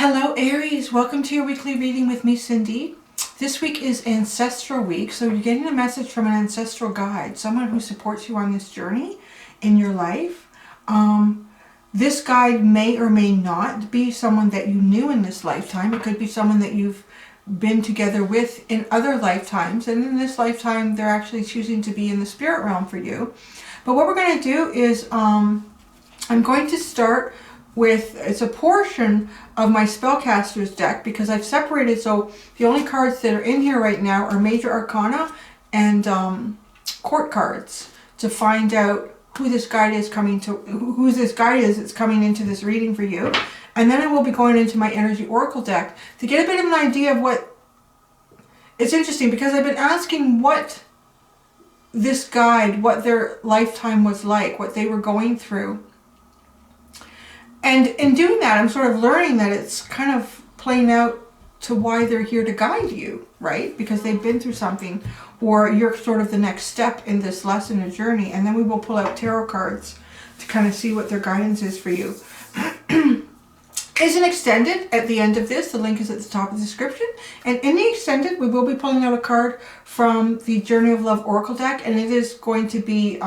Hello Aries, welcome to your weekly reading with me, Cindy. This week is Ancestral Week, so you're getting a message from an ancestral guide, someone who supports you on this journey in your life. This guide may or may not be someone that you knew in this lifetime. It could be someone that you've been together with in other lifetimes, and in this lifetime they're actually choosing to be in the spirit realm for you. But what we're going to do is I'm going to start with, it's a portion of my spellcaster's deck because I've separated, so the only cards that are in here right now are major arcana and court cards to find out who this guide is coming to, who this guide is that's coming into this reading for you. And then I will be going into my energy oracle deck to get a bit of an idea of what, it's interesting because I've been asking what this guide, what their lifetime was like, what they were going through. And in doing that, I'm sort of learning that it's kind of playing out to why they're here to guide you, right? Because they've been through something, or you're sort of the next step in this lesson or journey. And then we will pull out tarot cards to kind of see what their guidance is for you. Is an extended at the end of this. The link is at the top of the description. And in the extended, we will be pulling out a card from the Journey of Love Oracle deck. And it is going to be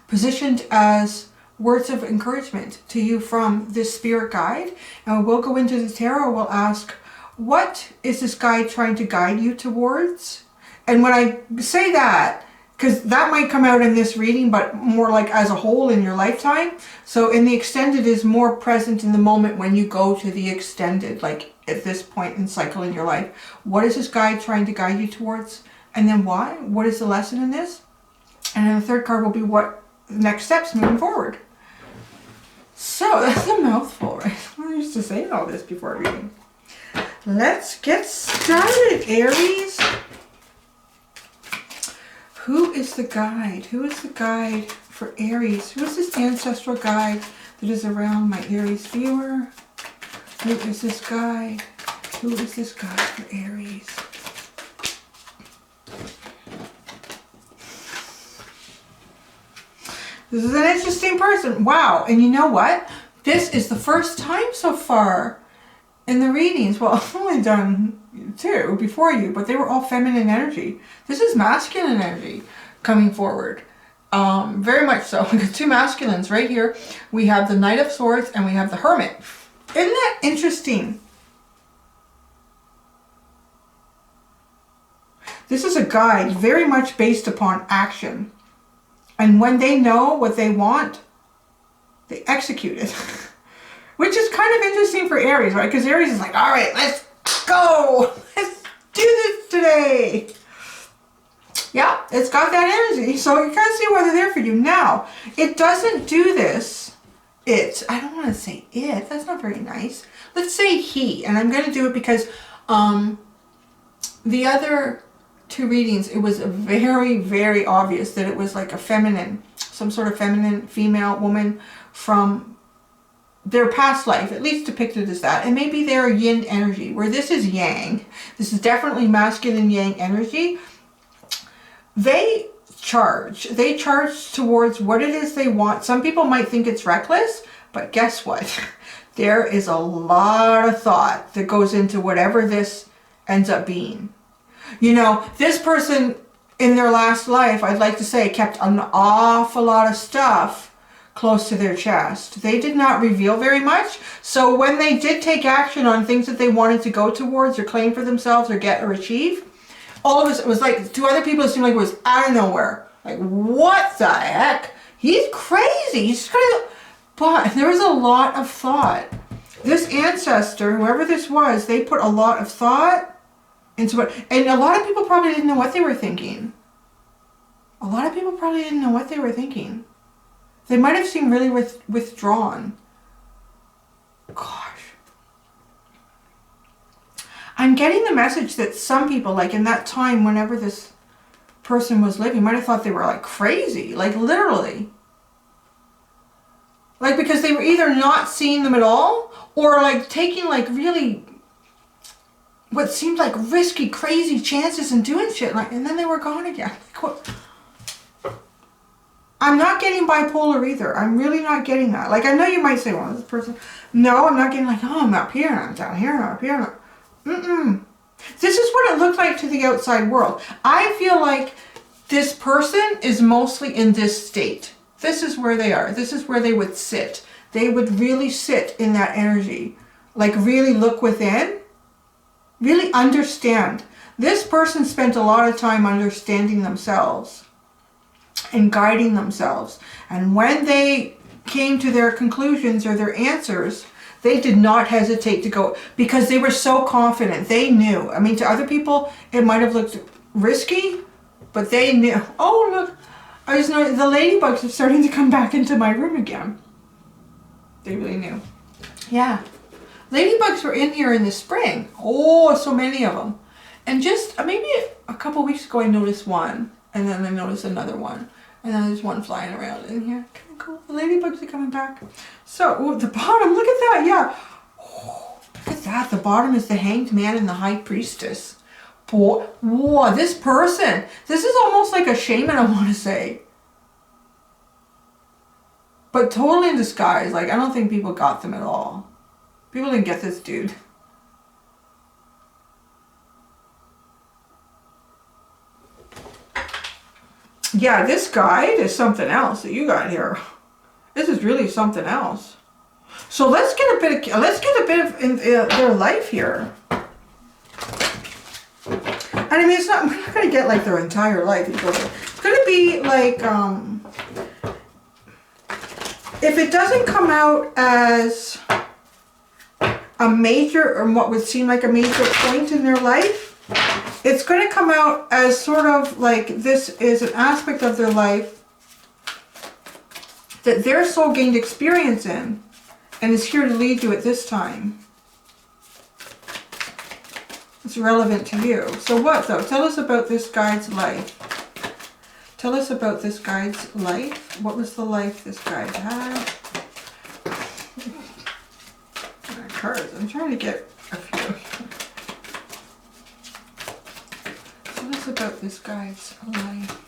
positioned as words of encouragement to you from this spirit guide. And we'll go into the tarot. We'll ask, what is this guide trying to guide you towards? And when I say that, because that might come out in this reading, but more like as a whole in your lifetime. So in the extended is more present in the moment when you go to the extended, like at this point in cycle in your life. What is this guide trying to guide you towards? And then why? What is the lesson in this? And then the third card will be what next steps moving forward. So that's a mouthful, right? I'm used to saying all this before reading. Let's get started, Aries. Who is the guide? Who is the guide for Aries? Who is this ancestral guide that is around my Aries viewer? Who is this guide? Who is this guide for Aries? This is an interesting person. Wow. And you know what? This is the first time so far in the readings. Well, I've only done two before you, but they were all feminine energy. This is masculine energy coming forward. Very much so. We got two masculines right here. We have the Knight of Swords and we have the Hermit. Isn't that interesting? This is a guide very much based upon action. And when they know what they want, they execute it. Which is kind of interesting for Aries, right? Because Aries is like, all right, let's go. Let's do this today. Yeah, it's got that energy. So you kind of see why they're there for you. Now, it doesn't do this. I don't want to say it. That's not very nice. Let's say he. And I'm going to do it because the other two readings, it was very, very obvious that it was like a feminine, some sort of feminine female woman from their past life, at least depicted as that. And maybe they're yin energy, where this is yang. This is definitely masculine yang energy. They charge towards what it is they want. Some people might think it's reckless, but guess what? There is a lot of thought that goes into whatever this ends up being. You know, this person in their last life, I'd like to say, kept an awful lot of stuff close to their chest. They did not reveal very much. So when they did take action on things that they wanted to go towards or claim for themselves or get or achieve, all of us, it was like, to other people, it seemed like it was out of nowhere. Like, what the heck? He's crazy. He's crazy. But there was a lot of thought. This ancestor, whoever this was, they put a lot of thought into it. And a lot of people probably didn't know what they were thinking. A lot of people probably didn't know what they were thinking. They might have seemed really withdrawn. Gosh. I'm getting the message that some people, like in that time, whenever this person was living, might have thought they were like crazy, like literally. Like because they were either not seeing them at all or like taking like really what seemed like risky, crazy chances and doing shit, like, and then they were gone again. Like, what? I'm not getting bipolar either. I'm really not getting that. Like, I know you might say, well, this person... No, I'm not getting like, oh, I'm up here, and I'm down here, and I'm up here. This is what it looked like to the outside world. I feel like this person is mostly in this state. This is where they are. This is where they would sit. They would really sit in that energy. Like, really look within. Really understand. This person spent a lot of time understanding themselves and guiding themselves. And when they came to their conclusions or their answers, they did not hesitate to go, because they were so confident. They knew. I mean, to other people, it might have looked risky, but they knew. Oh, look. I just know the ladybugs are starting to come back into my room again. They really knew. Yeah. Ladybugs were in here in the spring. Oh, so many of them. And just maybe a couple weeks ago, I noticed one. And then I noticed another one. And then there's one flying around in here. Kind of cool. The ladybugs are coming back. So, oh, the bottom, look at that. Yeah. Oh, look at that. The bottom is the Hanged Man and the High Priestess. Boy, whoa, this person. This is almost like a shaman, I want to say. But totally in disguise. Like, I don't think people got them at all. People didn't get this dude. Yeah, this guide is something else that you got here. This is really something else. So let's get a bit of in their life here. And I mean, it's not, we're not going to get like their entire life. It's going to be like, if it doesn't come out as a major, or what would seem like a major point in their life, it's going to come out as sort of like this is an aspect of their life that their soul gained experience in and is here to lead you at this time. It's relevant to you. So what though? Tell us about this guide's life. Tell us about this guide's life. What was the life this guide had? Cards. I'm trying to get a few. Tell us about this guide's life.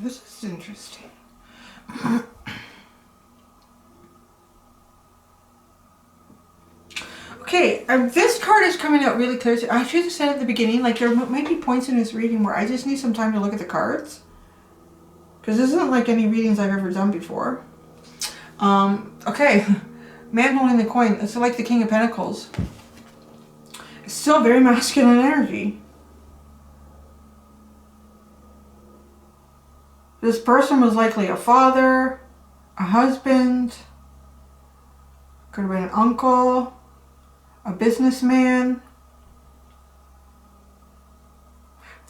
This is interesting. Okay, this card is coming out really clear. I should have said at the beginning, like there might be points in this reading where I just need some time to look at the cards. Because this isn't like any readings I've ever done before. Okay, man holding the coin. It's like the King of Pentacles. It's still very masculine energy. This person was likely a father, a husband, could have been an uncle, a businessman.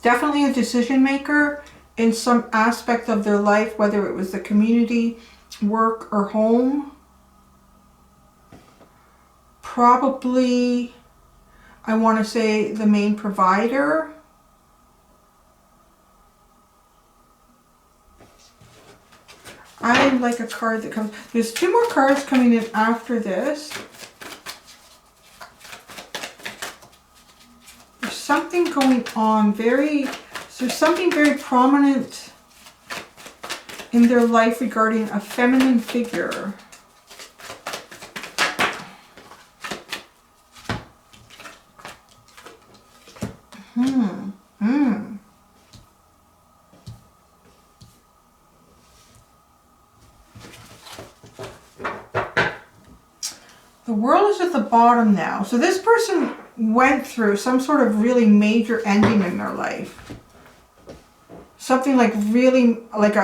Definitely a decision maker in some aspect of their life, whether it was the community, work, or home. Probably, I want to say, the main provider. I like a card that comes... There's two more cards coming in after this. There's something going on there's something very prominent in their life regarding a feminine figure. The world is at the bottom now. So this person went through some sort of really major ending in their life. Something like really, like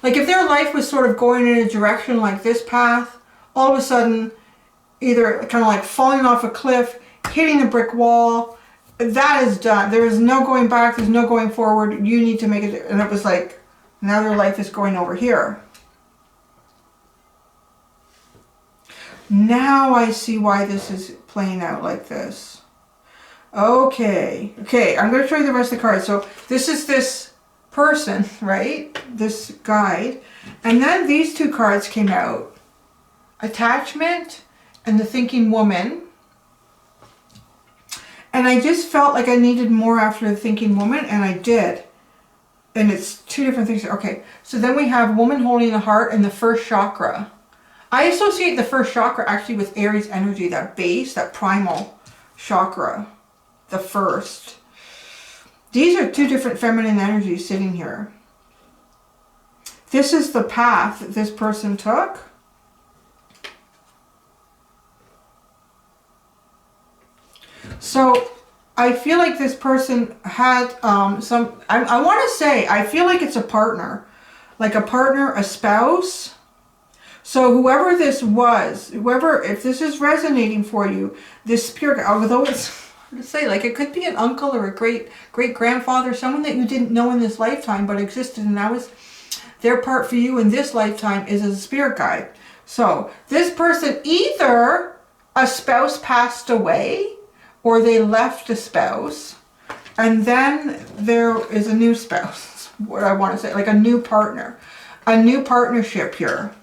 if their life was sort of going in a direction like this path, all of a sudden, either kind of like falling off a cliff, hitting a brick wall, that is done. There is no going back, there's no going forward, you need to make it, and it was like, now their life is going over here. Now I see why this is playing out like this. Okay. Okay, I'm going to show you the rest of the cards. So this is this person, right? This guide. And then these two cards came out. Attachment and the Thinking Woman. And I just felt like I needed more after the Thinking Woman, and I did. And it's two different things. Okay, so then we have Woman Holding the Heart and the First Chakra. I associate the first chakra actually with Aries energy, that base, that primal chakra. The first. These are two different feminine energies sitting here. This is the path that this person took. So I feel like this person had some, I want to say, I feel like it's a partner. Like a partner, a spouse. So whoever this was, whoever, if this is resonating for you, this spirit, although it's hard to say, like it could be an uncle or a great-grandfather, someone that you didn't know in this lifetime but existed, and that was their part for you in this lifetime is as a spirit guide. So this person, either a spouse passed away, or they left a spouse, and then there is a new spouse, what I want to say, like a new partner, a new partnership here.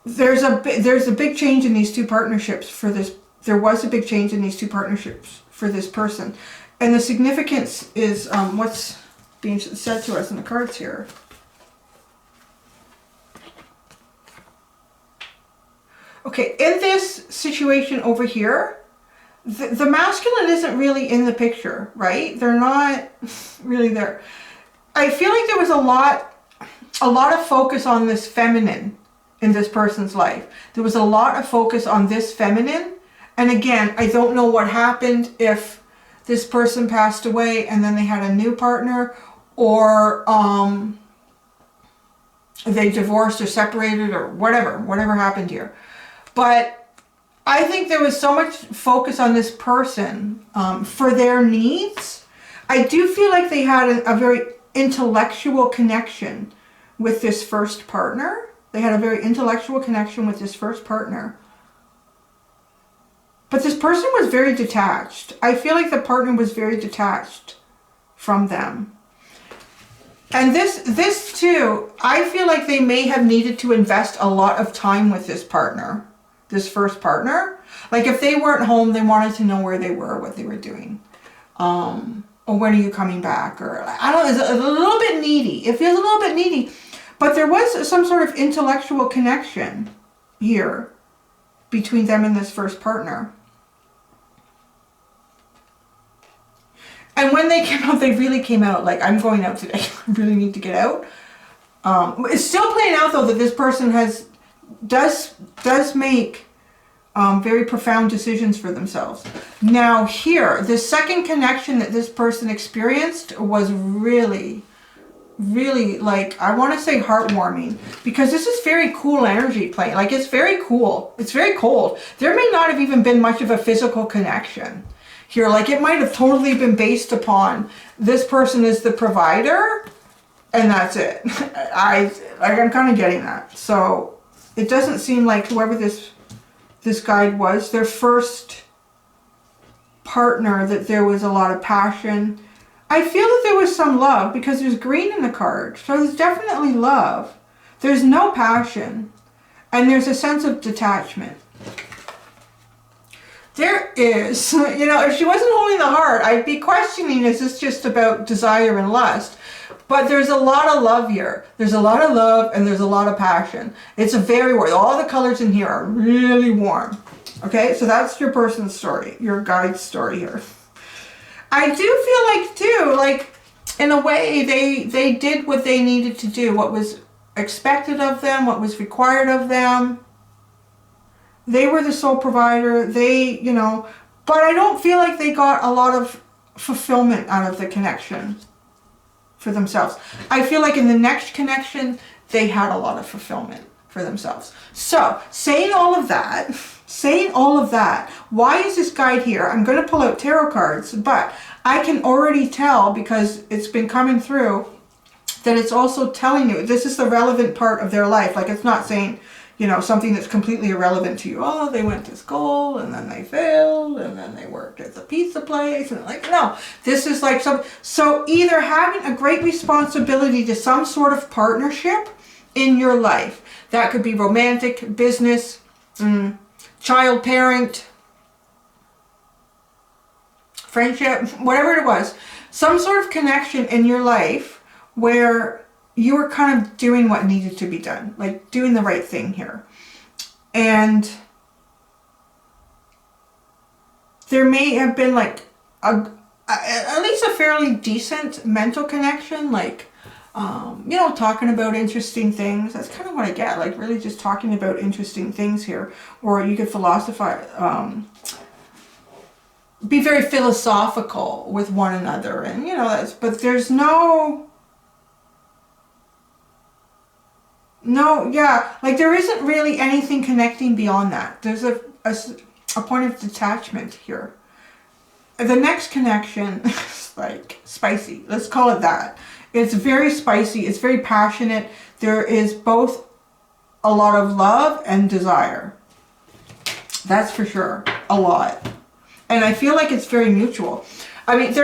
There's a big change in these two partnerships for this, there was a big change in these two partnerships for this person. And the significance is what's being said to us in the cards here. Okay, in this situation over here, the masculine isn't really in the picture, right? They're not really there. I feel like there was a lot of focus on this feminine in this person's life. There was a lot of focus on this feminine. And again, I don't know what happened if this person passed away and then they had a new partner, or they divorced or separated or whatever happened here. But I think there was so much focus on this person for their needs. I do feel like they had a very intellectual connection with this first partner. They had a very intellectual connection with this first partner. But this person was very detached. I feel like the partner was very detached from them. And this too, I feel like they may have needed to invest a lot of time with this partner. This first partner, like if they weren't home, they wanted to know where they were, what they were doing, or when are you coming back, or I don't know, it's a little bit needy. It feels a little bit needy, but there was some sort of intellectual connection here between them and this first partner. And when they came out, they really came out like, I'm going out today. I really need to get out. It's still playing out though that this person does make very profound decisions for themselves. Now here, the second connection that this person experienced was really, like, I want to say heartwarming, because this is very cool energy playing. Like, it's very cool. It's very cold. There may not have even been much of a physical connection here. Like, it might have totally been based upon this person is the provider and that's it. I'm kind of getting that. So it doesn't seem like whoever this guide was, their first partner, that there was a lot of passion. I feel that there was some love because there's green in the card. So there's definitely love. There's no passion. And there's a sense of detachment. There is, you know, if she wasn't holding the heart, I'd be questioning, is this just about desire and lust? But there's a lot of love here. There's a lot of love and there's a lot of passion. It's a very warm. All the colors in here are really warm. Okay, so that's your person's story, your guide's story here. I do feel like too, like in a way they did what they needed to do, what was expected of them, what was required of them. They were the sole provider. They, you know, but I don't feel like they got a lot of fulfillment out of the connection for themselves. I feel like in the next connection, they had a lot of fulfillment for themselves. So, saying all of that, why is this guide here? I'm going to pull out tarot cards, but I can already tell, because it's been coming through, that it's also telling you this is the relevant part of their life. Like, it's not saying, you know, something that's completely irrelevant to you. Oh, they went to school and then they failed and then they worked at the pizza place. And like, no, this is like so either having a great responsibility to some sort of partnership in your life. That could be romantic, business, child parent, friendship, whatever it was. Some sort of connection in your life where you were kind of doing what needed to be done, like doing the right thing here. And there may have been like at least a fairly decent mental connection, like, you know, talking about interesting things. That's kind of what I get, like really just talking about interesting things here. Or you could philosophize, be very philosophical with one another, and you know, but there's like there isn't really anything connecting beyond that. There's a point of detachment here. The next connection is like spicy. Let's call it that. It's very spicy. It's very passionate. There is both a lot of love and desire. That's for sure. A lot. And I feel like it's very mutual. I mean,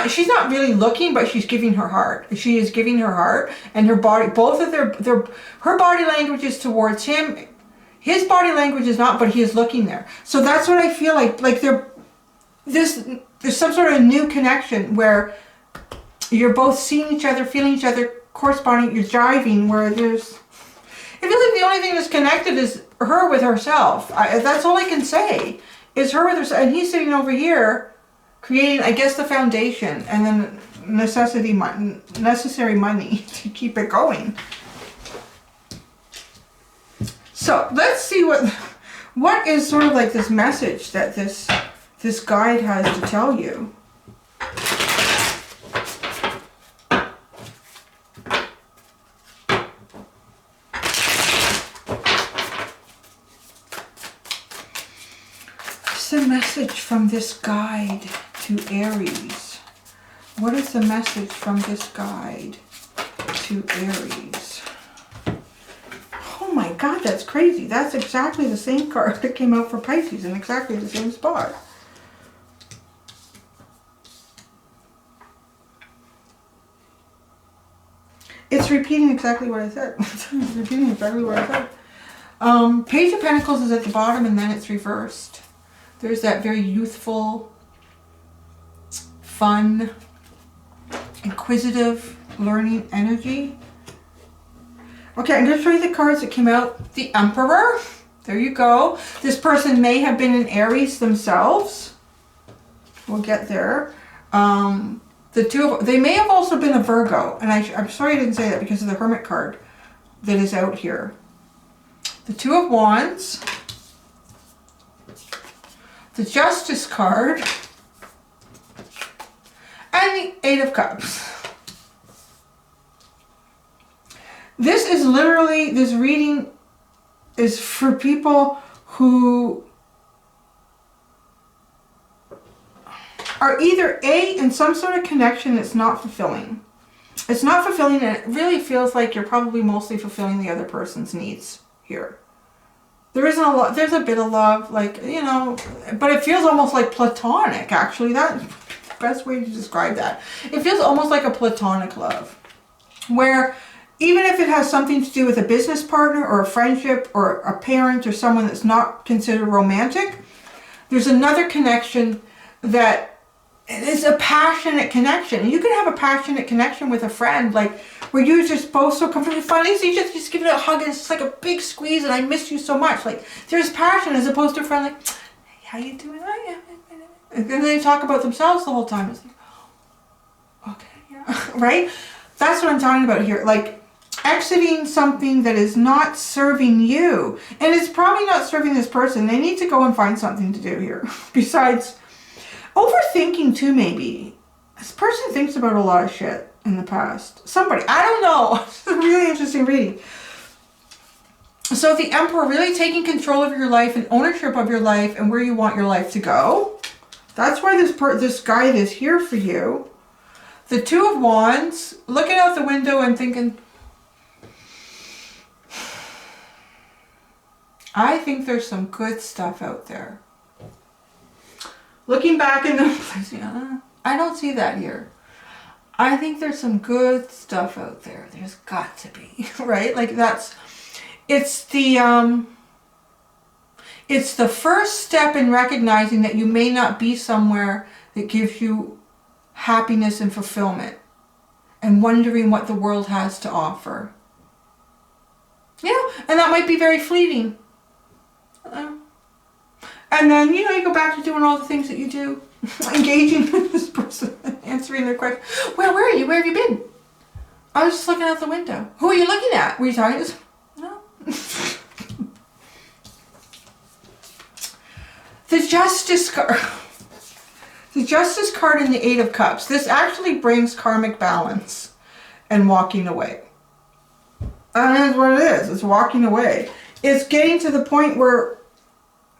she's not really looking, but she's giving her heart. She is giving her heart and her body, both of her body language is towards him. His body language is not, but he is looking there. So that's what I feel like there's some sort of new connection where you're both seeing each other, feeling each other, corresponding, you're jiving, where it feels like the only thing that's connected is her with herself. That's all I can say. Is her with herself, and he's sitting over here creating, I guess, the foundation and then necessary money to keep it going. So let's see what is sort of like this message that this guide has to tell you. The message from this guide to Aries. What is the message from this guide to Aries? Oh my God, that's crazy. That's exactly the same card that came out for Pisces in exactly the same spot. It's repeating exactly what I said. It's repeating exactly what I said. Page of Pentacles is at the bottom and then it's reversed. There's that very youthful, fun, inquisitive, learning energy. Okay, I'm going to show you the cards that came out. The Emperor. There you go. This person may have been an Aries themselves. We'll get there. They may have also been a Virgo. And I'm sorry I didn't say that because of the Hermit card that is out here. The Two of Wands. The Justice card, and the Eight of Cups. This is literally, this reading is for people who are either in some sort of connection that's not fulfilling. It's not fulfilling, and it really feels like you're probably mostly fulfilling the other person's needs here. There isn't a lot, there's a bit of love, like, you know, but it feels almost like platonic, actually. That's the best way to describe that. It feels almost like a platonic love, where even if it has something to do with a business partner or a friendship or a parent or someone that's not considered romantic, there's another connection that is a passionate connection. You can have a passionate connection with a friend, like, where you're just both so comfortable. Finally, so you just give it a hug and it's just like a big squeeze and I miss you so much. Like, there's passion as opposed to a friend like, hey, how you doing? And then they talk about themselves the whole time. It's like, oh, okay, yeah. Right? That's what I'm talking about here. Like, exiting something that is not serving you. And it's probably not serving this person. They need to go and find something to do here. Besides overthinking too, maybe. This person thinks about a lot of shit in the past. Somebody, I don't know. It's a really interesting reading. So the Emperor, really taking control of your life and ownership of your life and where you want your life to go. That's why this guide is here for you. The Two of Wands, looking out the window and thinking, I think there's some good stuff out there. Looking back in the... I don't see that here. I think there's some good stuff out there. There's got to be, right? Like that's... It's the first step in recognizing that you may not be somewhere that gives you happiness and fulfillment, and wondering what the world has to offer. Yeah, and that might be very fleeting. And then, you know, you go back to doing all the things that you do. Engaging with this person, answering their question. Well, where are you? Where have you been? I was just looking out the window. Who are you looking at? Were you talking to... No. The Justice card. The Justice card in the Eight of Cups. This actually brings karmic balance and walking away. And that's what it is. It's walking away. It's getting to the point where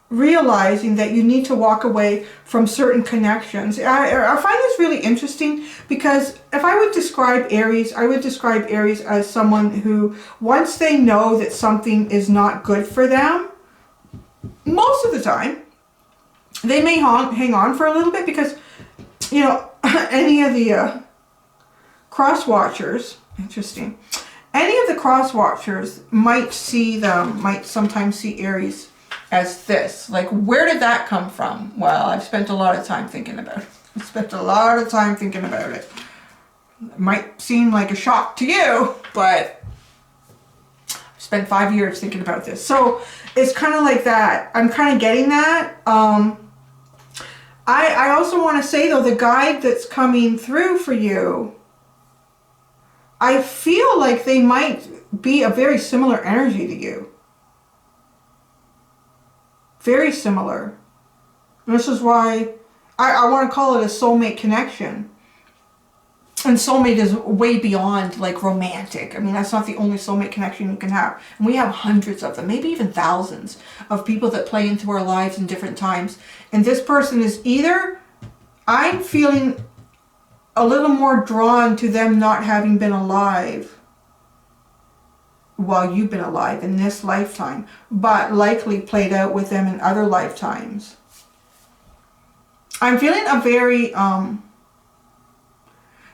realizing that you need to walk away from certain connections. I find this really interesting because if I would describe Aries, I would describe Aries as someone who, once they know that something is not good for them, most of the time, they may hang on for a little bit because, you know, any of the cross watchers, interesting, any of the cross watchers might sometimes see Aries as this. Like, where did that come from? Well, I've spent a lot of time thinking about it. I've spent a lot of time thinking about it. It might seem like a shock to you, but I've spent 5 years thinking about this. So it's kind of like that. I'm kind of getting that. I also want to say, though, the guide that's coming through for you, I feel like they might be a very similar energy to you. Very similar. And this is why I want to call it a soulmate connection. And soulmate is way beyond like romantic. I mean, that's not the only soulmate connection you can have. And we have hundreds of them, maybe even thousands of people that play into our lives in different times. And this person is either, I'm feeling a little more drawn to them not having been alive while you've been alive in this lifetime, but likely played out with them in other lifetimes. I'm feeling a very,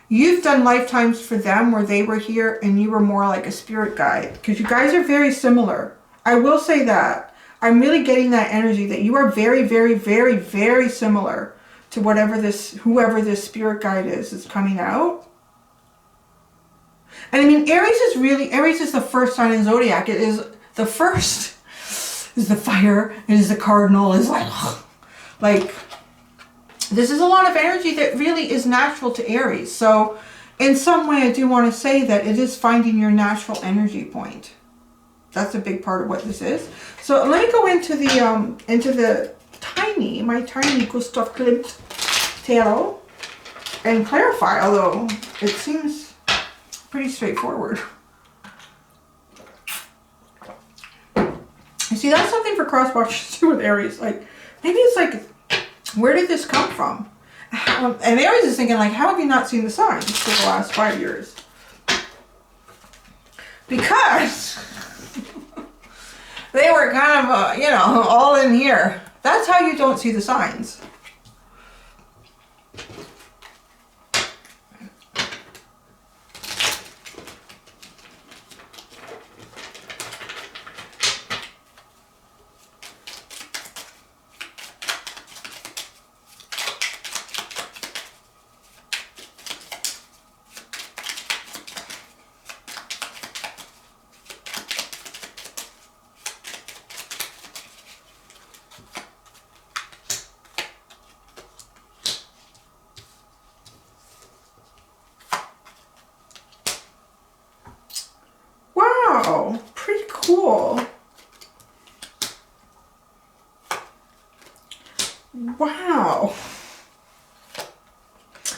you've done lifetimes for them where they were here and you were more like a spirit guide, because you guys are very similar. I will say that. I'm really getting that energy that you are very, very, very, very similar to whoever this spirit guide is that's coming out. And I mean, Aries is the first sign in Zodiac. It is the first, is the fire, it is the cardinal, is like, this is a lot of energy that really is natural to Aries. So in some way, I do want to say that it is finding your natural energy point. That's a big part of what this is. So let me go into the my tiny Gustav Klimt tarot and clarify, although it seems pretty straightforward. You see, that's something for cross watchers too with Aries. Like, maybe it's like, where did this come from? And Aries is thinking, like, how have you not seen the signs for the last 5 years? Because they were kind of, you know, all in here. That's how you don't see the signs. Wow, pretty cool. Wow.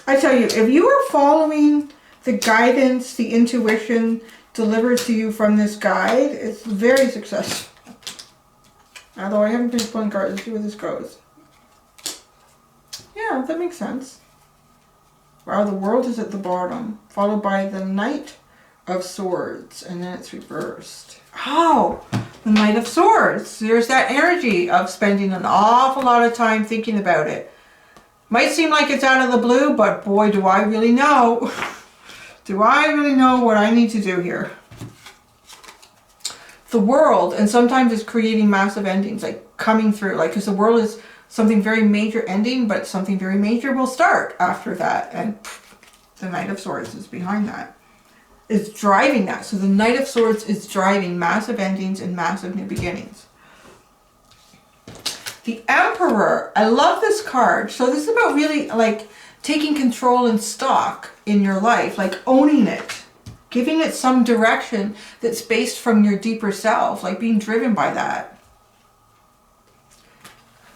I tell you, if you are following the guidance, the intuition delivered to you from this guide, it's very successful. Although I haven't been pulling cards, let's see where this goes. Yeah, that makes sense. Wow, the world is at the bottom, followed by the Knight of Swords, and then it's reversed. Oh, The Knight of Swords. There's that energy of spending an awful lot of time thinking about it. Might seem like it's out of the blue, but boy, do I really know. Do I really know what I need to do here? The World, and sometimes it's creating massive endings, like coming through, like, because the World is something very major ending, but something very major will start after that, and the Knight of Swords is behind that. It's driving that. So the Knight of Swords is driving massive endings and massive new beginnings. The Emperor, I love this card. So this is about really like taking control and stock in your life, like owning it, giving it some direction that's based from your deeper self, like being driven by that.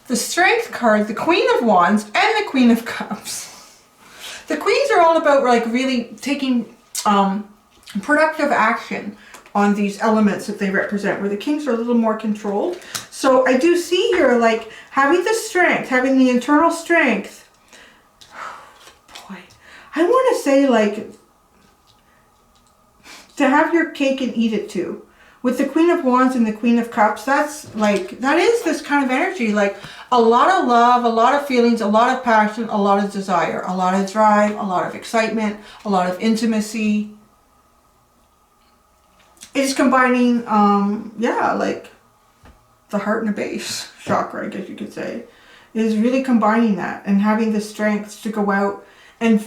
The Strength card, the Queen of Wands and the Queen of Cups. The Queens are all about like really taking productive action on these elements that they represent, where the Kings are a little more controlled. So I do see here like having the strength, having the internal strength. Boy, I want to say like to have your cake and eat it too. With the Queen of Wands and the Queen of Cups, that's like, that is this kind of energy, like a lot of love, a lot of feelings, a lot of passion, a lot of desire, a lot of drive, a lot of excitement, a lot of intimacy. It's combining, yeah, like the heart and the base chakra, I guess you could say. It is really combining that and having the strength to go out and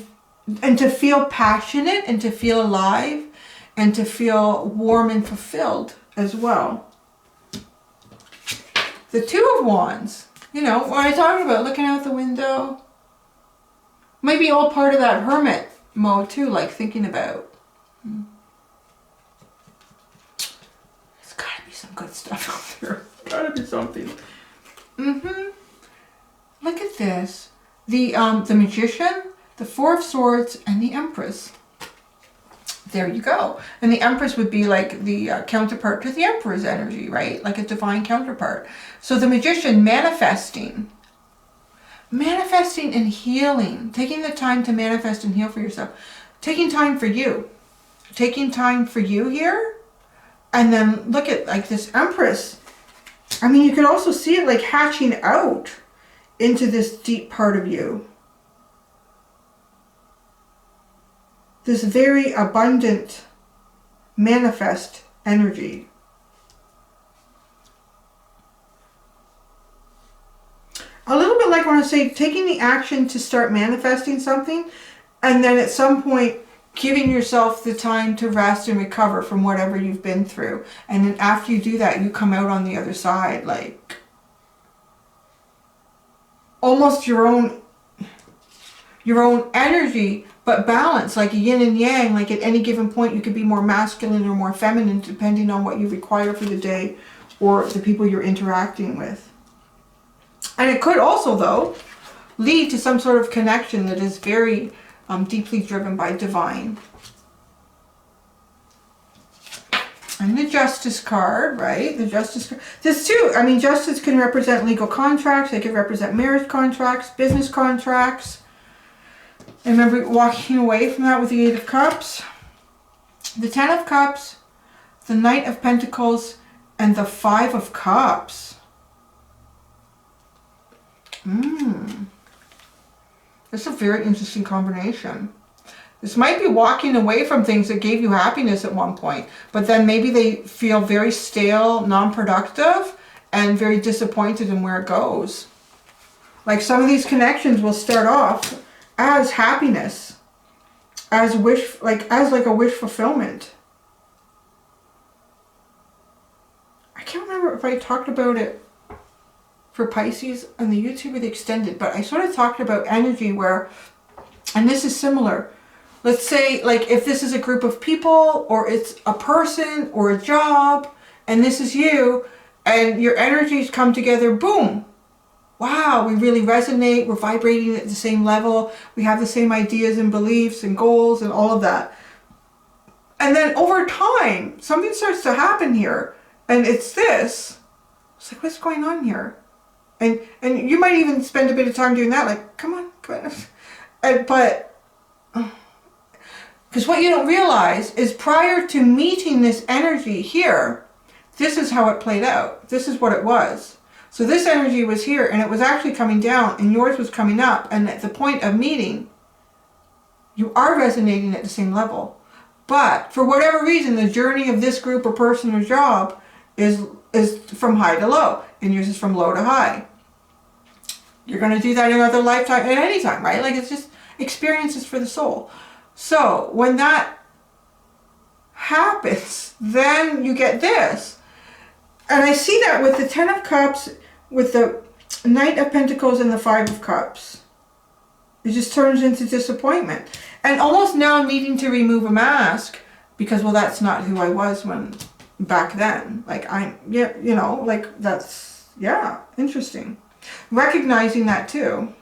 to feel passionate and to feel alive and to feel warm and fulfilled as well. The Two of Wands, you know, what I talked about, looking out the window. Maybe all part of that hermit mode too, like thinking about. There's gotta be some good stuff out there. Gotta be something. Look at this. The Magician, the Four of Swords, and the Empress. There you go. And the Empress would be like the counterpart to the Emperor's energy, right? Like a divine counterpart. So the Magician, manifesting and healing. Taking the time to manifest and heal for yourself. Taking time for you. Taking time for you here. And then look at like this Empress. I mean, you could also see it like hatching out into this deep part of you. This very abundant, manifest energy. A little bit like when I say taking the action to start manifesting something, and then at some point giving yourself the time to rest and recover from whatever you've been through. And then after you do that, you come out on the other side like almost your own energy, but balance, like a yin and yang. Like at any given point you could be more masculine or more feminine depending on what you require for the day or the people you're interacting with. And it could also though lead to some sort of connection that is very deeply driven by divine. And the Justice card, right? The Justice card. This too, I mean, Justice can represent legal contracts. It can represent marriage contracts, business contracts. And remember walking away from that with the Eight of Cups. The Ten of Cups, the Knight of Pentacles, and the Five of Cups. That's a very interesting combination. This might be walking away from things that gave you happiness at one point, but then maybe they feel very stale, non-productive, and very disappointed in where it goes. Like some of these connections will start off as happiness, as wish, as a wish fulfillment. I can't remember if I talked about it for Pisces on the YouTube or the extended, but I sort of talked about energy where, and this is similar. Let's say like if this is a group of people or it's a person or a job and this is you and your energies come together, boom. Wow, we really resonate, we're vibrating at the same level, we have the same ideas and beliefs and goals and all of that. And then over time, something starts to happen here and it's this. It's like, what's going on here? And you might even spend a bit of time doing that, like, come on. But, because what you don't realize is prior to meeting this energy here, this is how it played out. This is what it was. So this energy was here, and it was actually coming down, and yours was coming up. And at the point of meeting, you are resonating at the same level. But for whatever reason, the journey of this group or person or job is from high to low, and yours is from low to high. You're going to do that in another lifetime, at any time, right? Like, it's just experiences for the soul. So when that happens, then you get this. And I see that with the Ten of Cups, with the Knight of Pentacles and the Five of Cups. It just turns into disappointment. And almost now needing to remove a mask because, well, that's not who I was when back then. Like, yeah, you know, like, that's, yeah, interesting. Recognizing that too.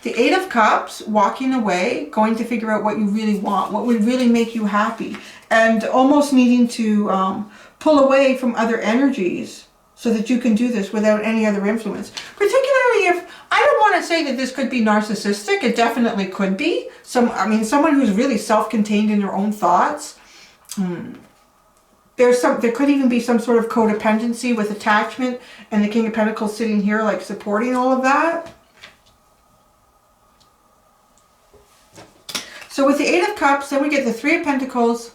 The Eight of Cups, walking away, going to figure out what you really want, what would really make you happy, and almost needing to pull away from other energies so that you can do this without any other influence. Particularly if, I don't want to say that this could be narcissistic, it definitely could be. Someone who's really self-contained in their own thoughts. There could even be some sort of codependency with attachment, and the King of Pentacles sitting here like supporting all of that. So with the Eight of Cups, then we get the Three of Pentacles,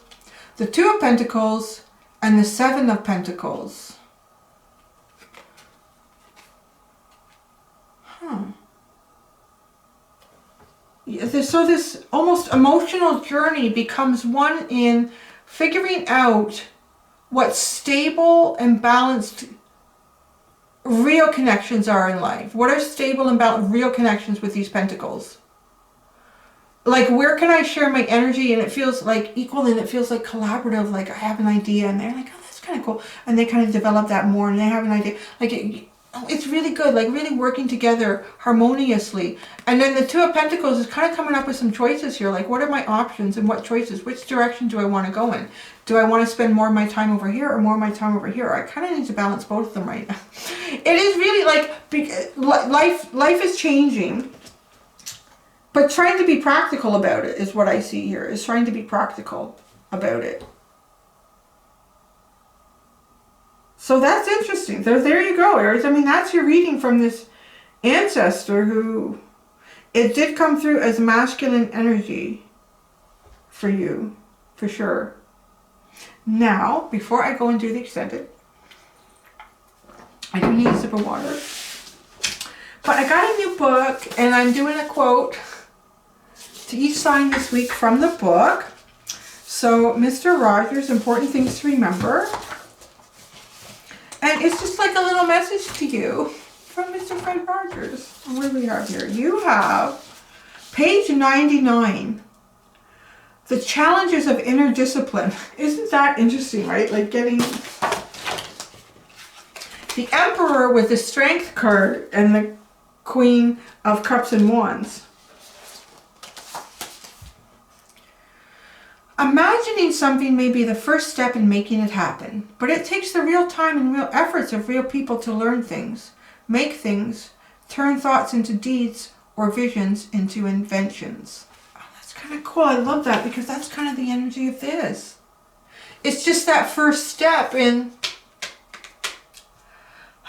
the Two of Pentacles, and the Seven of Pentacles. So this almost emotional journey becomes one in figuring out what stable and balanced real connections are in life. What are stable and balanced real connections with these pentacles? Like, where can I share my energy and it feels like equal and it feels like collaborative, like I have an idea and they're like, oh, that's kind of cool. And they kind of develop that more and they have an idea. Like, it's really good, like really working together harmoniously. And then the Two of Pentacles is kind of coming up with some choices here. Like, what are my options and what choices? Which direction do I want to go in? Do I want to spend more of my time over here or more of my time over here? I kind of need to balance both of them right now. It is really like, life is changing. But trying to be practical about it is what I see here, is trying to be practical about it. So that's interesting. So there you go, Aries. I mean, that's your reading from this ancestor who, it did come through as masculine energy for you, for sure. Now, before I go and do the extended, I do need a sip of water. But I got a new book and I'm doing a quote to each sign this week from the book. So, Mr. Rogers, important things to remember. And it's just like a little message to you from Mr. Fred Rogers. What do we have here? You have page 99. The challenges of inner discipline. Isn't that interesting, right? Like getting the Emperor with the Strength card and the Queen of Cups and Wands. Imagining something may be the first step in making it happen, but it takes the real time and real efforts of real people to learn things, make things, turn thoughts into deeds or visions into inventions. Oh, that's kind of cool. I love that because that's kind of the energy of this. It's just that first step in,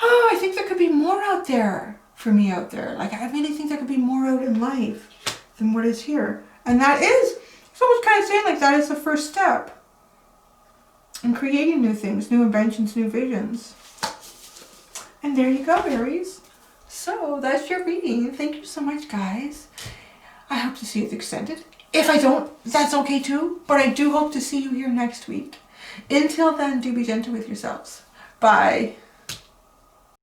oh, I think there could be more out there for me out there. Like, I really think there could be more out in life than what is here. And that is, so I was kind of saying, like, that is the first step in creating new things, new inventions, new visions. And there you go, Aries. So that's your reading. Thank you so much, guys. I hope to see it extended. If I don't, that's okay too. But I do hope to see you here next week. Until then, do be gentle with yourselves. Bye.